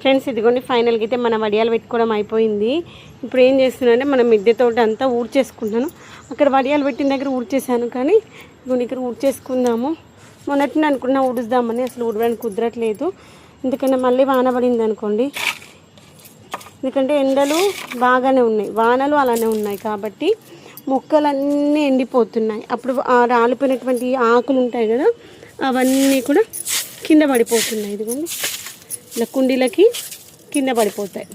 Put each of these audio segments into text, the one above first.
Friends ఇదిగోండి ఫైనల్గా అయితే మన వడియాలు పెట్టుకోవడం అయిపోయింది. ఇప్పుడు ఏం చేస్తున్నానంటే మనం మిద్దె తోట అంతా ఊడ్చేసుకుంటాను. అక్కడ వడియాలు పెట్టిన దగ్గర ఊడ్చేసాను, కానీ ఇదిగోండి ఇక్కడ ఊడ్చేసుకుందాము. మొన్నటిని అనుకున్నా ఊడుద్దామని, అసలు ఊడడానికి కుదరట్లేదు. ఎందుకంటే మళ్ళీ వాన పడింది అనుకోండి, ఎందుకంటే ఎండలు బాగానే ఉన్నాయి, వానలు అలానే ఉన్నాయి కాబట్టి మొక్కలన్నీ ఎండిపోతున్నాయి. అప్పుడు ఆ రాలిపోయినటువంటి ఆకులు ఉంటాయి కదా, అవన్నీ కూడా కింద పడిపోతున్నాయి. ఇదిగోండి ఇలా కుండీలకి కింద పడిపోతాయి.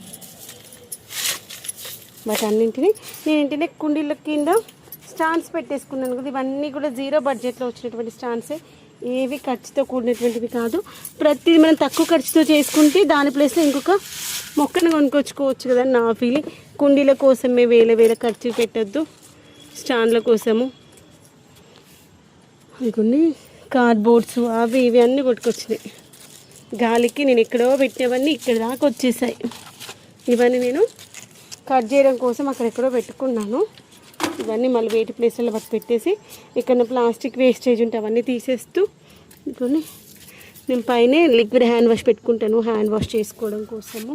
వాటన్నింటినీ నేను ఇంటినే కుండీల కింద స్టాండ్స్ పెట్టేసుకున్నాను కదా. ఇవన్నీ కూడా జీరో బడ్జెట్లో వచ్చినటువంటి స్టాండ్సే, ఏవి ఖర్చుతో కూడినటువంటివి కాదు. ప్రతిదీ మనం తక్కువ ఖర్చుతో చేసుకుంటే దాని ప్లేస్లో ఇంకొక మొక్కను కొనుక్కొచ్చుకోవచ్చు కదా నా ఫీలింగ్. కుండీల కోసమే వేల ఖర్చు పెట్టద్దు, స్టాండ్ల కోసము. అనుకోండి కార్డ్బోర్డ్స్ అవి ఇవి అన్నీ కొట్టుకొచ్చినాయి. గాలికి నేను ఎక్కడో పెట్టినవన్నీ ఇక్కడ దాకా వచ్చేసాయి. ఇవన్నీ నేను కట్ చేయడం కోసం అక్కడెక్కడో పెట్టుకున్నాను. ఇవన్నీ మళ్ళీ వేటి ప్లేస్లలో బట్టి పెట్టేసి, ఇక్కడ ప్లాస్టిక్ వేస్టేజ్ ఉంటే అవన్నీ తీసేస్తూ ఇంకొని నేను పైన లిక్విడ్ హ్యాండ్ వాష్ పెట్టుకుంటాను, హ్యాండ్ వాష్ చేసుకోవడం కోసము.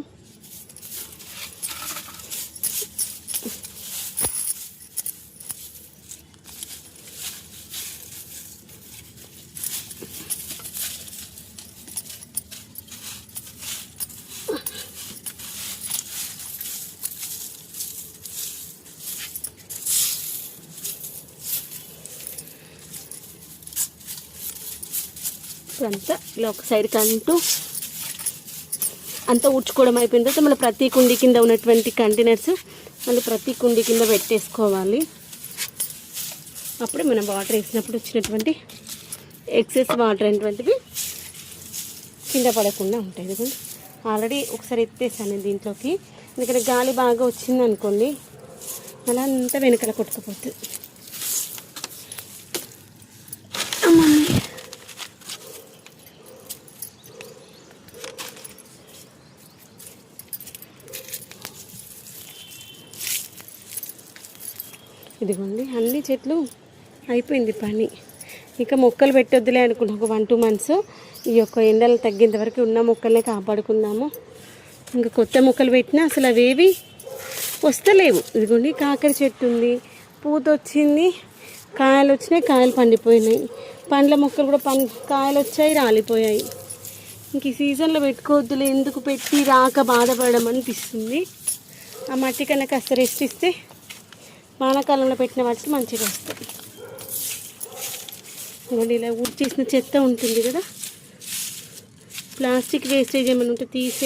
ఇప్పుడంతా ఇలా ఒక సైడ్కి అంతా ఊడ్చుకోవడం అయిపోయిన తర్వాత మళ్ళీ ప్రతి కుండీ కింద ఉన్నటువంటి కంటైనర్స్ మళ్ళీ ప్రతి కుండీ కింద పెట్టేసుకోవాలి. అప్పుడే మనం వాటర్ వేసినప్పుడు వచ్చినటువంటి ఎక్సెస్ వాటర్ అనేటువంటివి కింద పడకుండా ఉంటాయి. ఎందుకంటే ఆల్రెడీ ఒకసారి ఎత్తేసాను దీంట్లోకి, ఎందుకంటే గాలి బాగా వచ్చింది అనుకోండి అలా అంతా వెనకాల కొట్టుకుపోతుంది. ఇదిగోండి అన్ని చెట్లు అయిపోయింది పని. ఇంకా మొక్కలు పెట్టొద్దులే అనుకున్నాం, ఒక 1-2 months ఈ యొక్క ఎండలు తగ్గేంత వరకు ఉన్న మొక్కలనే కాపాడుకుందాము. ఇంకా కొత్త మొక్కలు పెట్టినా అసలు అవేవి వస్తలేవు. ఇదిగోండి కాకర చెట్టు ఉంది, పూత వచ్చింది, కాయలు వచ్చినాయి, కాయలు పండిపోయినాయి. పండ్ల మొక్కలు కూడా కాయలు వచ్చాయి, రాలిపోయాయి. ఇంక ఈ సీజన్లో పెట్టుకోవద్దులే, ఎందుకు పెట్టి రాక బాధపడడం అనిపిస్తుంది. ఆ మట్టి కన్నా కాస్త రెస్ట్ ఇస్తే వానాకాలంలో పెట్టిన వాటికి మంచిగా వస్తాయి. ఇలా ఊడ్చేసిన చెత్త ఉంటుంది కదా, ప్లాస్టిక్ వేస్టేజ్ ఏమైనా ఉంటే తీసే